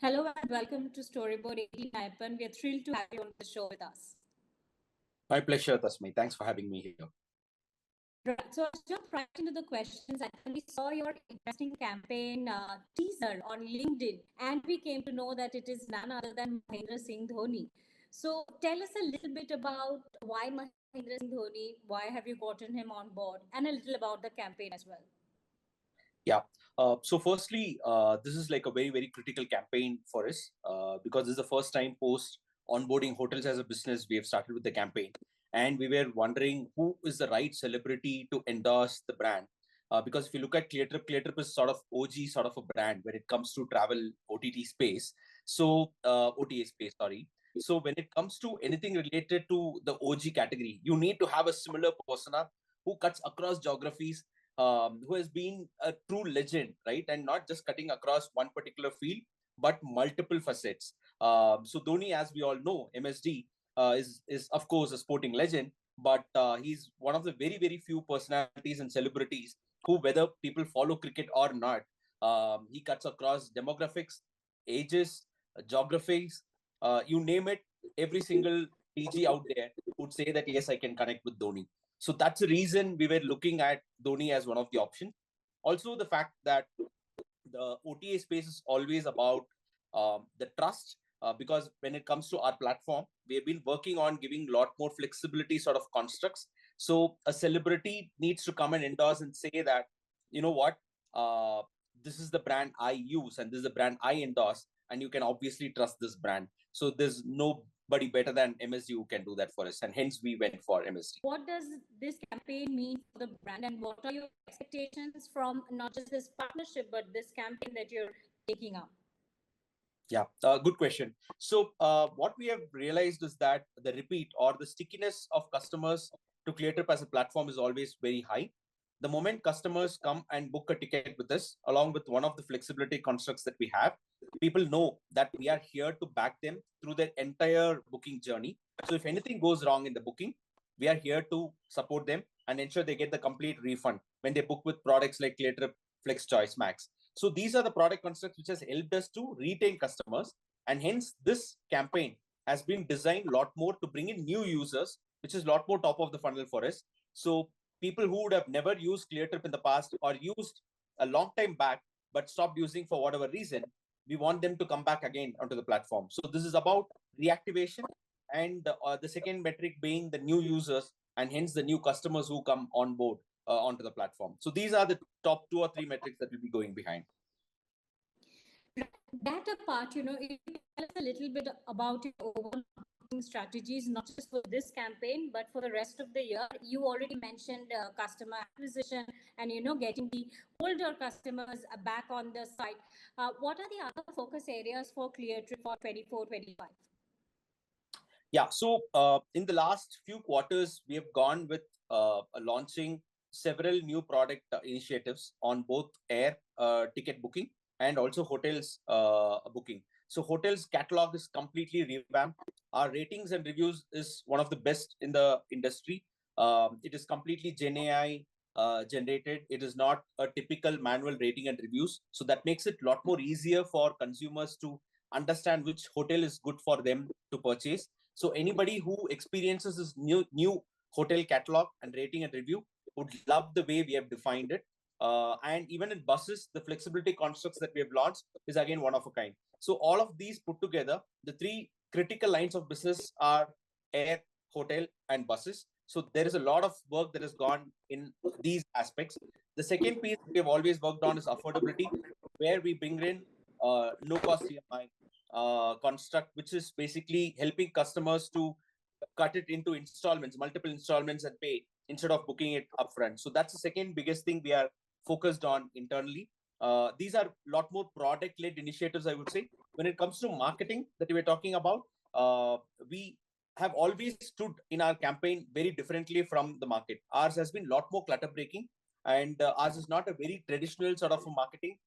Hello and welcome to Storyboard 18 We are thrilled to have you on the show with us. My pleasure, Tasmi. Thanks for having me here. Right, so let's jump right into the questions. And we saw your interesting campaign teaser on LinkedIn, and we came to know that it is none other than Mahendra Singh Dhoni. So tell us a little bit about why Mahendra Singh Dhoni, why have you gotten him on board, and a little about the campaign as well. Yeah. So firstly, this is like a very, very critical campaign for us because this is the first time post onboarding hotels as a business we have started with the campaign. And we were wondering who is the right celebrity to endorse the brand. Because if you look at Cleartrip, Cleartrip is sort of OG sort of a brand when it comes to travel OTT space. So OTA space, sorry. So when it comes to anything related to the OG category, you need to have a similar persona who cuts across geographies, who has been a true legend, right? And not just cutting across one particular field, but multiple facets. So Dhoni, as we all know, MSD is of course a sporting legend, but he's one of the very, very few personalities and celebrities who, whether people follow cricket or not, he cuts across demographics, ages, geographies, you name it. Every single TG out there would say that yes, I can connect with Dhoni. So that's the reason we were looking at Dhoni as one of the options. Also, the fact that the OTA space is always about the trust, because when it comes to our platform, we have been working on giving a lot more flexibility sort of constructs. So a celebrity needs to come and endorse and say that, you know what, this is the brand I use and this is the brand I endorse, and you can obviously trust this brand. So there's nobody better than MSD who can do that for us, and hence we went for MSD. What does this campaign mean for the brand, and what are your expectations from not just this partnership but this campaign that you're taking up? Yeah, good question. So, what we have realized is that the repeat or the stickiness of customers to Cleartrip as a platform is always very high. The moment customers come and book a ticket with us, along with one of the flexibility constructs that we have, people know that we are here to back them through their entire booking journey. So, if anything goes wrong in the booking, we are here to support them and ensure they get the complete refund when they book with products like Cleartrip Flex Choice Max. So these are the product constructs which has helped us to retain customers, and hence this campaign has been designed a lot more to bring in new users, which is a lot more top of the funnel for us. So people who would have never used Cleartrip in the past or used a long time back but stopped using for whatever reason, we want them to come back again onto the platform. So this is about reactivation, and the second metric being the new users and hence the new customers who come on board onto the platform. So these are the top 2 or 3 metrics that we'll be going behind. That apart, if you tell us a little bit about your overall marketing strategies, not just for this campaign, but for the rest of the year. You already mentioned customer acquisition and, getting the older customers back on the site. What are the other focus areas for Cleartrip for 24-25? Yeah, so in the last few quarters, we have gone with launching several new product initiatives on both air ticket booking and also hotels booking. So hotels catalog is completely revamped. Our ratings and reviews is one of the best in the industry. It is completely Gen AI generated. It is not a typical manual rating and reviews. So that makes it a lot more easier for consumers to understand which hotel is good for them to purchase. So anybody who experiences this new hotel catalog and rating and review would love the way we have defined it. And even in buses, the flexibility constructs that we have launched is again one of a kind. So all of these put together, the 3 critical lines of business are air, hotel, and buses. So there is a lot of work that has gone in these aspects. The second piece we have always worked on is affordability, where we bring in low-cost EMI construct, which is basically helping customers to cut it into installments, multiple installments, and pay instead of booking it upfront. So that's the second biggest thing we are focused on internally. These are a lot more product-led initiatives, I would say. When it comes to marketing that we were talking about, we have always stood in our campaign very differently from the market. Ours has been a lot more clutter breaking, and ours is not a very traditional sort of a marketing.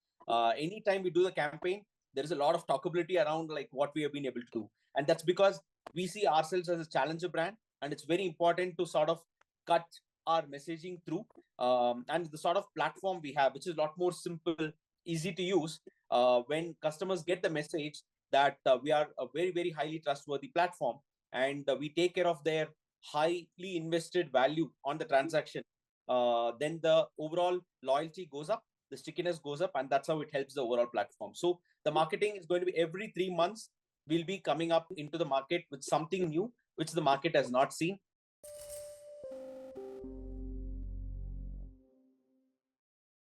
Anytime we do the campaign, there is a lot of talkability around like what we have been able to do, and that's because we see ourselves as a challenger brand, and it's very important to sort of cut our messaging through, and the sort of platform we have, which is a lot more simple, easy to use, when customers get the message that we are a very, very highly trustworthy platform, and we take care of their highly invested value on the transaction, then the overall loyalty goes up, the stickiness goes up, and that's how it helps the overall platform. So the marketing is going to be every 3 months. We'll be coming up into the market with something new, which the market has not seen.